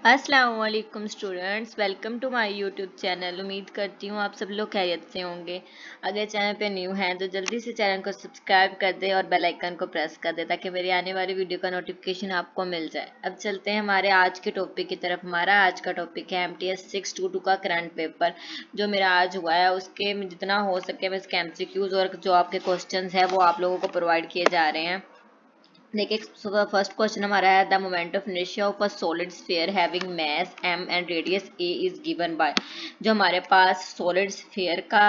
अस्सलाम वालेकुम students, welcome to my YouTube channel. उम्मीद करती हूँ आप सब लोग खैरियत से होंगे। अगर चैनल पे न्यू हैं तो जल्दी से चैनल को सब्सक्राइब कर दें और बेल आइकन को प्रेस कर दें ताकि मेरी आने वाली वीडियो का नोटिफिकेशन आपको मिल जाए। अब चलते हैं हमारे आज के टॉपिक की तरफ। हमारा आज का टॉपिक है MTS 622 का करंट पेपर जो मेरा आज हुआ है। उसके जितना हो सके मैं इसके MCQs और जो आपके क्वेश्चन है वो आप लोगों को प्रोवाइड किए जा रहे हैं। देखिए, फर्स्ट क्वेश्चन हमारा है the moment of inertia of a solid sphere having mass m and radius a is given by. जो हमारे पास सॉलिड स्फीयर का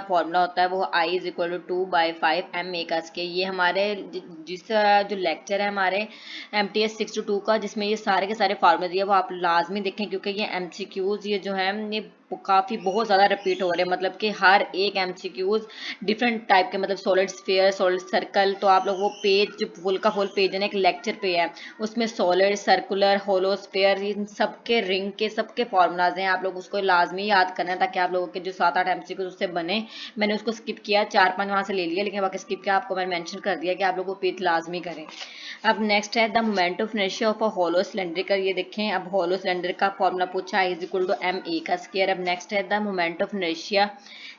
फॉर्मूला होता है वो I is equal to 2/5 m a का स्केयर। ये हमारे जिस जो लेक्चर है हमारे MTS 622 का जिसमें ये सारे के सारे फार्मूले दिए वो आप लाजमी देखें क्योंकि ये MCQs ये जो है ये काफ़ी बहुत ज़्यादा रिपीट हो रहे हैं। मतलब कि हर एक MCQs डिफरेंट टाइप के, मतलब सॉलिड स्फीयर, सॉलिड सर्कल। तो आप लोग वो पेज जो फुल का फुल पेज है ना, एक लेक्चर पे है, उसमें सॉलिड, सर्कुलर, होलो स्फीयर, इन सबके रिंग के सबके फॉर्मूलाज हैं। आप लोग उसको लाजमी याद करना है ताकि आप लोगों के जो 7-8 MCQs उससे बने। मैंने उसको स्किप किया, 4-5 वहाँ से ले लिया, लेकिन बाकी स्किप किया, आपको मैंने मेंशन कर दिया कि आप लोग वो पेज लाजमी करें। अब नेक्स्ट है the moment of inertia of a hollow cylinder. ये देखें, अब होलो सिलेंडर का फॉर्मूला पूछा है is equal to m a का स्क्वायर। अब नेक्स्ट है द मोमेंट ऑफ इनर्शिया,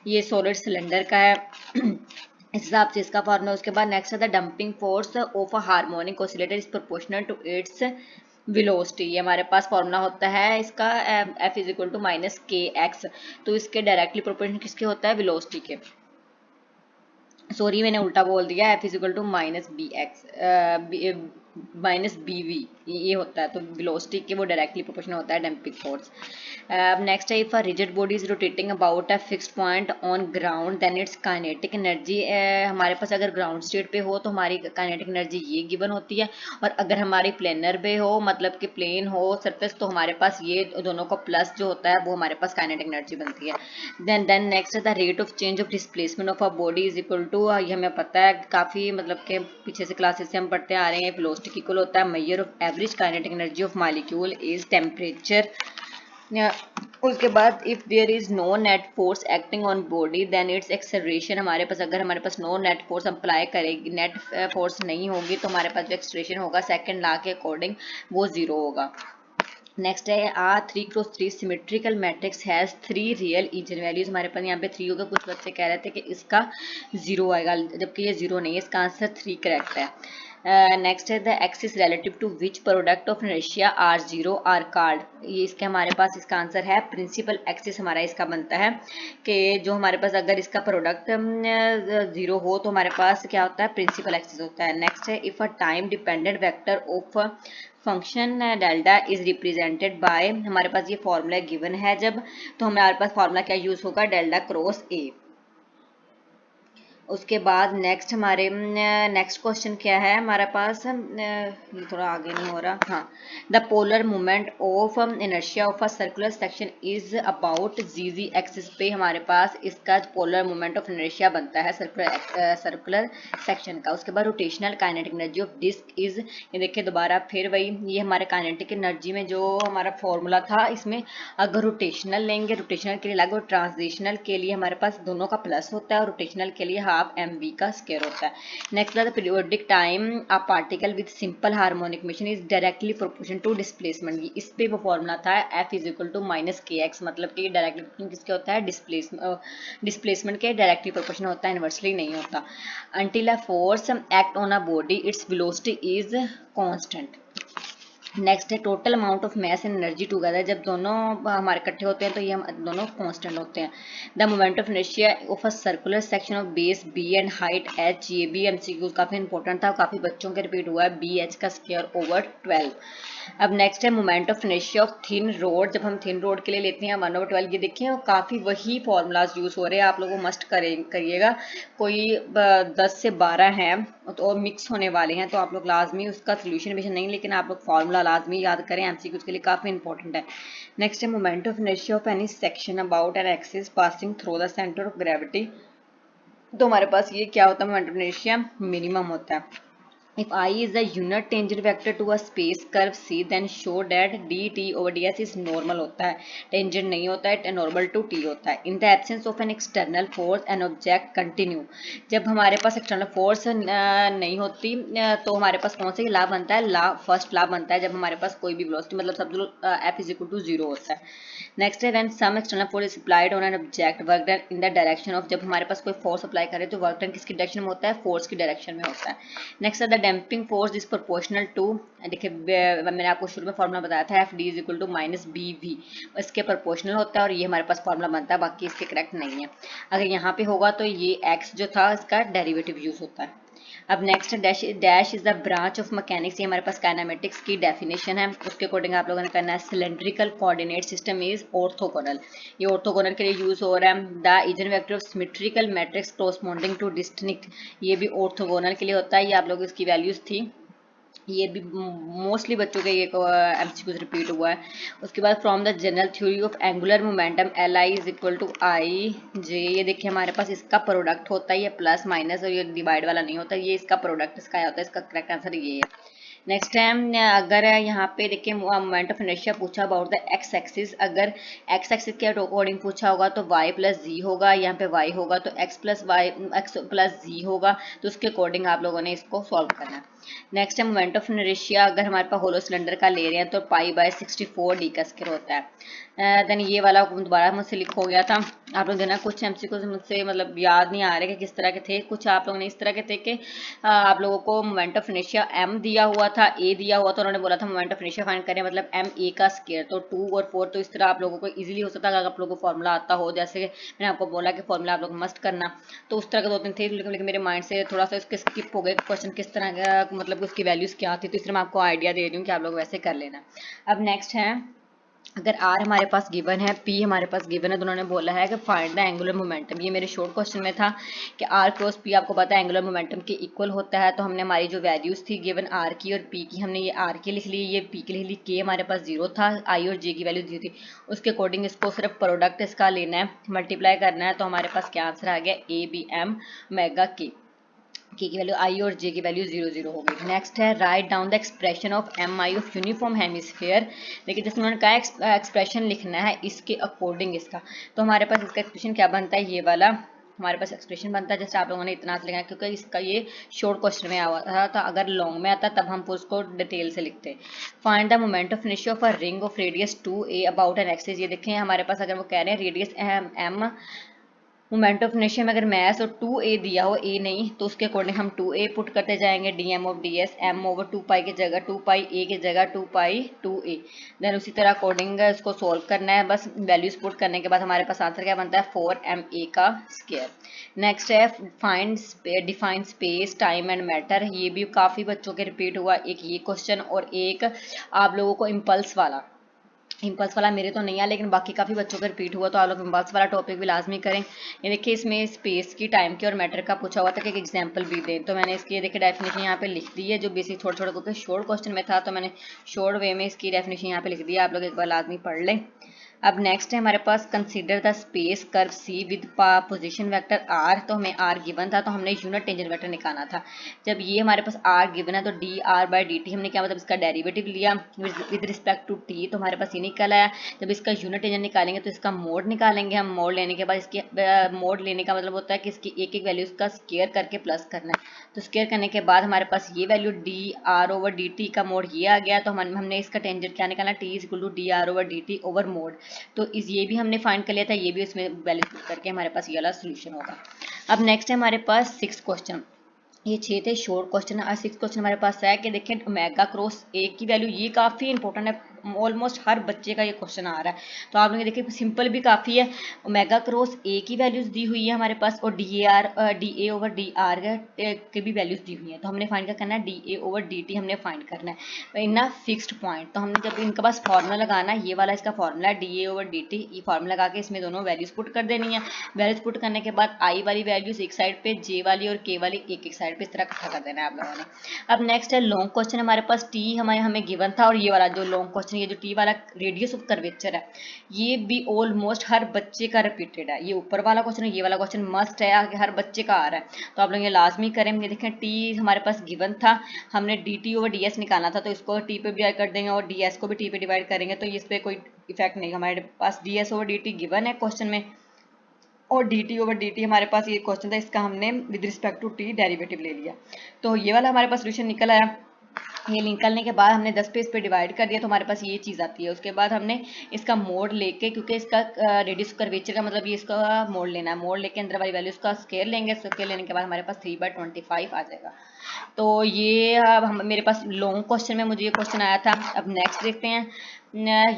ये सॉलिड सिलेंडर का है इस हिसाब से इसका फॉर्मूला। उसके बाद नेक्स्ट है the damping force of a harmonic oscillator is proportional to its velocity. ये हमारे पास फॉर्मूला होता है इसका F is equal to -kx। तो इसके डायरेक्टली प्रोपोर्शनल किसके होता है? वेलोसिटी के। सॉरी, मैंने उल्टा बोल दिया। F is equal to -bv ये होता है। तो वेलोसिटी के वो डायरेक्टली प्रोपोर्शनल होता है डंपिंग फोर्स। अब नेक्स्ट है if a rigid body is rotating about a fixed point on ground then its kinetic energy. हमारे पास अगर ग्राउंड स्टेट पे हो तो हमारी काइनेटिक एनर्जी ये गिवन होती है, और अगर हमारी प्लेनर पे हो, मतलब कि प्लेन हो सरफेस, तो हमारे पास ये दोनों का प्लस जो होता है वो हमारे पास काइनेटिक एनर्जी बनती है। देन नेक्स्ट है the rate of change of displacement of a body is equal to, ये हमें पता है काफ़ी, मतलब कि पीछे से क्लासेस से हम पढ़ते आ रहे हैं, वेलोसिटी इक्वल होता है measure of average kinetic energy of molecule is temperature. उसके बाद if there is no net force acting on body then its acceleration. अगर हमारे पास नो नेट फोर्स अप्लाई करेगी, नेट फोर्स नहीं होगी, तो हमारे पास जो एक्सेलरेशन होगा सेकंड लॉ के अकॉर्डिंग वो जीरो होगा। नेक्स्ट है a 3x3 symmetrical matrix has 3 real eigen values. हमारे पास यहाँ पे 3 होगा। कुछ बच्चे कह रहे थे कि इसका 0 आएगा, जबकि ये 0 नहीं है, इसका आंसर 3 करेक्ट है। नेक्स्ट है the axis relative to which product of inertia are zero are called. ये इसके हमारे पास इसका आंसर है प्रिंसिपल एक्सिस। हमारा इसका बनता है कि जो हमारे पास अगर इसका प्रोडक्ट 0 हो तो हमारे पास क्या होता है? प्रिंसिपल एक्सिस होता है। नेक्स्ट है if a time dependent vector of function delta is represented by. हमारे पास ये फॉर्मूला गिवन है जब, तो हमारे पास फॉर्मूला क्या यूज होगा? डेल्टा क्रॉस ए। उसके बाद नेक्स्ट हमारे नेक्स्ट क्वेश्चन क्या है हमारे पास? ये थोड़ा आगे नहीं हो रहा। हाँ, the polar movement of inertia of a circular section is about G axis पे। हमारे पास इसका पोलर मूवमेंट ऑफ इनर्शिया बनता है सर्कुलर सेक्शन का। उसके बाद rotational kinetic energy of disc is, ये देखिए दोबारा फिर वही, ये हमारे काइनेटिक एनर्जी में जो हमारा फॉर्मूला था, इसमें अगर रोटेशनल लेंगे, रोटेशनल के लिए अलग और ट्रांसलेशनल के लिए हमारे पास दोनों का प्लस होता है, और रोटेशनल के लिए हाफ mv का स्क्वायर होता है। नेक्स्ट है the periodic time a particle with simple harmonic motion is directly proportional to displacement. इस पे वो फॉर्मूला था F is equal to -kx। मतलब कि डायरेक्टली किसके होता है? डिस्प्लेसमेंट के डायरेक्टली प्रोपोर्शनल होता है, इनवर्सली नहीं होता। Until a force act on a body its velocity is constant. Next है total amount of mass and energy together. जब दोनों हमारे इकट्ठे होते हैं तो ये हम दोनों कांस्टेंट होते हैं। The moment of inertia of a circular section of base B and height h। ये भी MCQ काफी इंपॉर्टेंट था, काफी बच्चों के रिपीट हुआ है, BH का स्क्वायर ओवर 12। अब नेक्स्ट है moment of inertia of thin road. जब हम थिन रोड के लिए लेते हैं 1/12। ये देखिए काफी वही फॉर्मूलाज यूज हो रहे हैं, आप लोगों को मस्ट करिएगा। कोई 10 से 12 हैं तो मिक्स होने वाले हैं, तो आप लोग लाजमी उसका सोल्यूशन भी नहीं, लेकिन आप लोग फॉर्मूला लाजमी याद करें, MCQ के लिए काफी इंपॉर्टेंट है। नेक्स्ट है moment of inertia of any section about an axis passing through the centre of gravity. तो हमारे पास ये क्या होता है? मोमेंट ऑफ इनर्शिया मिनिमम होता है। If I is the unit tangent vector to a space curve C, then show that dt over ds is normal होता है, tangent नहीं होता है, normal to t होता है. In the absence of an external force, an object continue. जब हमारे पास external force नहीं होती तो हमारे पास कौन सा लॉ बनता है, फर्स्ट लॉ बनता है जब हमारे पास कोई भी वेलोसिटी मतलब सब f इज इक्वल टू 0 होता है. नेक्स्ट है when some external force is applied on an object, work done in the direction of. जब हमारे पास कोई फोर्स अप्लाई करे तो वर्क डन किसकी डायरेक्शन में होता है, फोर्स की डायरेक्शन में होता है. नेक्स्ट है the damping force is proportional to, देखिए मैंने आपको शुरू में फॉर्मूला बताया था F D is equal to minus B V, इसके प्रोपोर्शनल होता है और ये हमारे पास फॉर्मूला बनता है, बाकी इसके करेक्ट नहीं है. अगर यहाँ पे होगा तो ये एक्स जो था इसका डेरिवेटिव यूज होता है. अब next dash is the branch of mechanics, ये हमारे पास काइनेमेटिक्स की डेफिनेशन है, उसके अकॉर्डिंग आप लोगों ने करना है. Cylindrical coordinate system is orthogonal, ये ऑर्थोगोनल के लिए यूज हो रहा है. The engine vector of symmetrical matrix corresponding two distinct, ये भी ऑर्थोगोनल के लिए होता है, ये आप लोगों इसकी वैल्यूज थी, ये भी मोस्टली बच्चों के ये एमसीक्यूज रिपीट हुआ है. उसके बाद from the general theory of angular momentum L I is equal to I J, ये देखिए हमारे पास इसका प्रोडक्ट होता है, ये प्लस माइनस और ये डिवाइड वाला नहीं होता, ये इसका प्रोडक्ट इसका होता है, इसका करेक्ट आंसर ये है. नेक्स्ट टाइम अगर यहाँ पे देखिए मोमेंट ऑफ इनर्शिया पूछा अबाउट द एक्स एक्सिस, अगर एक्स एक्सिस के अकॉर्डिंग पूछा होगा तो y प्लस जी होगा, यहाँ पे y होगा तो x प्लस जी होगा, तो उसके अकॉर्डिंग आप लोगों ने इसको सॉल्व करना है. नेक्स्ट है मोमेंट ऑफ इनर्शिया, अगर हमारे पास होलो सिलेंडर का ले रहे हैं तो पाई बाय 64 डी का स्क्वायर होता है. देन ये वाला दोबारा मुझसे लिख हो गया था, आप लोग देना कुछ एमसीक्यू मुझसे मतलब याद नहीं आ रहे कि किस तरह के थे, कुछ आप लोगों ने इस तरह के थे कि आप लोगों को मोमेंट ऑफ इनर्शिया m दिया हुआ था, a दिया हुआ था, उन्होंने बोला था मोमेंट ऑफ इनर्शिया फाइंड करें मतलब m a का स्क्वायर, तो 2 और 4, तो इस तरह आप लोगों को इजीली हो सकता है अगर आप लोगों को फॉर्मूला आता हो, जैसे मैंने आपको बोला कि फॉर्मूला आप लोग मस्ट करना, तो उस तरह के 2-3 थे, लेकिन मेरे माइंड से थोड़ा सा इसके स्किप हो गए क्वेश्चन किस तरह का मतलब उसकी वैल्यूज क्या थी, तो इसलिए मैं आपको आइडिया दे रही हूँ कि आप लोग वैसे कर लेना. अब नेक्स्ट है अगर r हमारे पास गिवन है, p हमारे पास गिवन है, तो उन्होंने बोला है कि फाइंड द एंगुलर मोमेंटम, ये मेरे शॉर्ट क्वेश्चन में था कि r क्रॉस p आपको पता है एंगुलर मोमेंटम के इक्वल होता है, तो हमने हमारी जो वैल्यूज थी गिवन r की और p की, हमने ये r की लिख ली, ये p के लिए लिख, k हमारे पास 0 था, i और j की वैल्यू 0 थी, उसके अकॉर्डिंग इसको सिर्फ प्रोडक्ट इसका लेना है, मल्टीप्लाई करना है, तो हमारे पास क्या आंसर आ गया a b m मेगा k की वैल्यू आई और जे की वैल्यू 0 होगी. नेक्स्ट है write down the expression of M I of uniform hemisphere, देखिए जैसे उन्होंने कहा एक्सप्रेशन लिखना है इसके अकॉर्डिंग इसका, तो हमारे पास इसका एक्सप्रेशन क्या बनता है, ये वाला हमारे पास एक्सप्रेशन बनता है, जैसे आप लोगों ने इतना लिखा है क्योंकि इसका ये शॉर्ट क्वेश्चन में आया था, तो अगर लॉन्ग में आता तब हम उसको डिटेल से लिखते. Find the moment of inertia of a ring of radius 2a about an axis, ये देखें हमारे पास अगर वो कह रहे हैं radius m, moment of inertia में अगर मैस और 2a दिया हो, a नहीं, तो उसके अकॉर्डिंग हम 2a पुट करते जाएंगे, dm of ds m over 2 पाई की जगह 2 पाई a की जगह 2 पाई 2a. देन उसी तरह अकॉर्डिंग इसको सॉल्व करना है, बस वैल्यूज पुट करने के बाद हमारे पास आंसर क्या बनता है 4ma का स्क्वायर. नेक्स्ट है find define space time and matter, ये भी काफ़ी बच्चों के रिपीट हुआ, एक ये क्वेश्चन और एक आप लोगों को इम्पल्स वाला मेरे तो नहीं है लेकिन बाकी काफ़ी बच्चों का रिपीट हुआ, तो आप लोग इम्पल्स वाला टॉपिक भी लाजमी करें. ये देखिए इसमें स्पेस की, टाइम की और मैटर का पूछा हुआ था कि एक एग्जांपल भी दें, तो मैंने इसकी देखिए डेफिनेशन यहाँ पे लिख दी है, जो बेसिक थोड़ा क्योंकि शॉर्ट क्वेश्चन में था तो मैंने शॉर्ट वे में इसकी डेफिनेशन यहाँ पे लिख दी है, आप लोग एक बार लाजमी पढ़ लें. अब नेक्स्ट है हमारे पास consider the space curve C with position vector r, तो हमें r गिवन था तो हमने यूनिट टेंजेंट वेक्टर निकालना था. जब ये हमारे पास r गिवन है तो D R by D T हमने क्या मतलब इसका डेरिवेटिव लिया विद रिस्पेक्ट टू t, तो हमारे पास ये निकल आया. जब इसका यूनिट टेंजेंट निकालेंगे तो इसका मोड निकालेंगे हम, मोड लेने के बाद इसकी मोड लेने का मतलब होता है कि इसकी एक एक वैल्यू का स्केयर करके प्लस करना है, तो स्केयर करने के बाद हमारे पास ये value D R over D T का मोड ये आ गया, तो हमने इसका टेंजेंट क्या निकालना, T is equal to D R over D T over mod, तो ये भी हमने फाइंड कर लिया था, ये भी इसमें वैल्यू पुट करके हमारे पास ये वाला सोल्यूशन होगा. अब नेक्स्ट है हमारे पास 6 क्वेश्चन, ये 6 थे शॉर्ट क्वेश्चन, और 6 क्वेश्चन हमारे पास है कि देखिए ओमेगा क्रॉस ए की वैल्यू, ये काफ़ी इंपॉर्टेंट है, ऑलमोस्ट हर बच्चे का ये क्वेश्चन आ रहा है, तो आप लोग देखिए सिंपल भी काफ़ी है. ओमेगा क्रॉस ए की वैल्यूज दी हुई है हमारे पास और D A over D R की भी वैल्यूज दी हुई है, तो हमने फाइंड क्या करना है, D A over D T हमने फाइंड करना है इन अ फिक्स्ड पॉइंट. तो हमने जब इनके पास फार्मूला लगाना है, ये वाला इसका फार्मूला है D A over D T, ये फार्मूला लगा के इसमें दोनों वैल्यूज पुट कर देनी है. वैल्यूज पुट करने के बाद आई वाली वैल्यूज एक साइड पे, जे वाली और के वाली एक साइड पे, इस तरह इकट्ठा कर देना है आप लोगों ने. अब नेक्स्ट है लॉन्ग क्वेश्चन, हमारे पास टी हमें गिवन था और ये वाला जो लॉन्ग क्वेश्चन क्वेश्चन, ये जो टी वाला रेडियस ऑफ कर्वेचर है ये भी ऑलमोस्ट हर बच्चे का रिपीटेड है। ये ऊपर वाला क्वेश्चन है, ये वाला क्वेश्चन मस्ट है कि हर बच्चे का आ रहा है, तो आप लोग ये लाजमी करें। ये देखें टी हमारे पास गिवन था, हमने D T over D S निकालना था, तो इसको टी पे डिवाइड कर देंगे और डी एस को भी टी पे डिवाइड करेंगे, तो इस पर कोई इफेक्ट नहीं। हमारे पास d s over D t given है क्वेश्चन में, और d T over D t हमारे पास ये क्वेश्चन था, इसका हमने with respect to t derivative ले लिया, तो ये वाला हमारे पास सोल्यूशन निकल आया। ये निकलने के बाद हमने 10 पे इस पे डिवाइड कर दिया, तो हमारे पास ये चीज़ आती है। उसके बाद हमने इसका मोड लेके, क्योंकि इसका रेडियस कर्वेचर का मतलब ये इसका मोड लेना है, मोड लेके अंदर वाली वैल्यू इसका स्केयर लेंगे, स्केयर लेने के बाद हमारे पास 3/25 आ जाएगा। तो ये अब हम मेरे पास लॉन्ग क्वेश्चन में मुझे ये क्वेश्चन आया था। अब नेक्स्ट देखते हैं,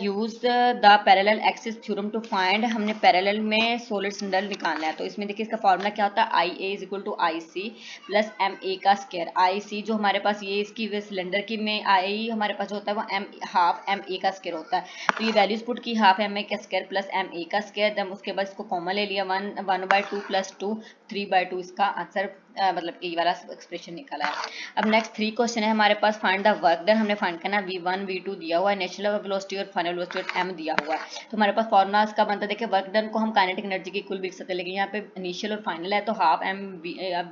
use the parallel axis theorem to find, हमने पैरेलल में सॉलिड सिलेंडर निकालना है। तो इसमें देखिए इसका फॉर्मूला क्या होता है, I A is equal to I C plus M A का स्केयर। आई सी जो हमारे पास ये इसकी सिलेंडर की में आई हमारे पास होता है वो एम हाफ एम ए का स्केयर होता है, तो ये वैल्यूज पुट की हाफ एम ए का स्केयर प्लस एम ए का स्केयर, दम उसके बाद इसको कॉमन ले लिया, 1/2 + 2 3/2 इसका आंसर मतलब ये वाला एक्सप्रेशन निकला है। अब नेक्स्ट 3 क्वेश्चन है हमारे पास, फाइंड द वर्क डन, हमने फाइंड करना v1 v2 दिया हुआ है, नेचुरल वेलोसिटी और फाइनल वेलोसिटी m दिया हुआ है। तो हमारे पास फॉर्मूला इसका बनता है, देखिए वर्क डन को हम काइनेटिक एनर्जी की कुल लिख सकते हैं, लेकिन यहाँ पे इनिशियल और फाइनल है, तो हाफ एम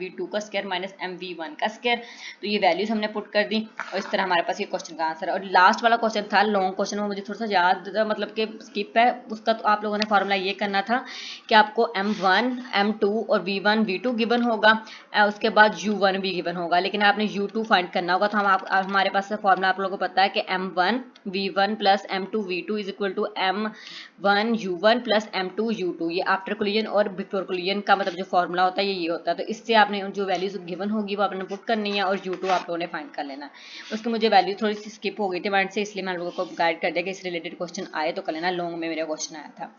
v2 का स्क्वायर माइनस एम v1 का स्क्वायर, तो ये वैल्यूज हमने पुट कर दी, और इस तरह हमारे पास ये क्वेश्चन का आंसर है। और लास्ट वाला क्वेश्चन था लॉन्ग क्वेश्चन, में मुझे थोड़ा सा याद मतलब कि स्किप है उसका, तो आप लोगों ने फॉर्मूला ये करना था कि आपको m1 m2 और v1 v2 गिवन होगा, उसके बाद u1 भी गिवन होगा, लेकिन आपने u2 फाइंड करना होगा। तो हमारे पास फॉर्मूला आप लोगों को पता है कि m1 v1 plus m2 v2 is equal to m1 u1 plus m2 u2, ये आफ्टर कोलिजन और बिफोर कोलिजन का मतलब जो फॉर्मूला होता है ये होता है। तो इससे आपने जो वैल्यूज गिवन होगी वो आपने पुट करनी है, और u2 आप लोगों ने फाइंड कर लेना। उसकी मुझे वैल्यू थोड़ी सी स्किप हो गई थी माइंड से, इसलिए मैं लोगों को गाइड कर दिया कि इस रिलेटेड क्वेश्चन आए तो कर लेना। लॉन्ग में मेरा क्वेश्चन आया था।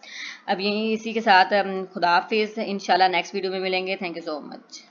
अब यही इसी के साथ खुदा हाफिज़, इंशाल्लाह नेक्स्ट वीडियो में मिलेंगे। Thank you so much.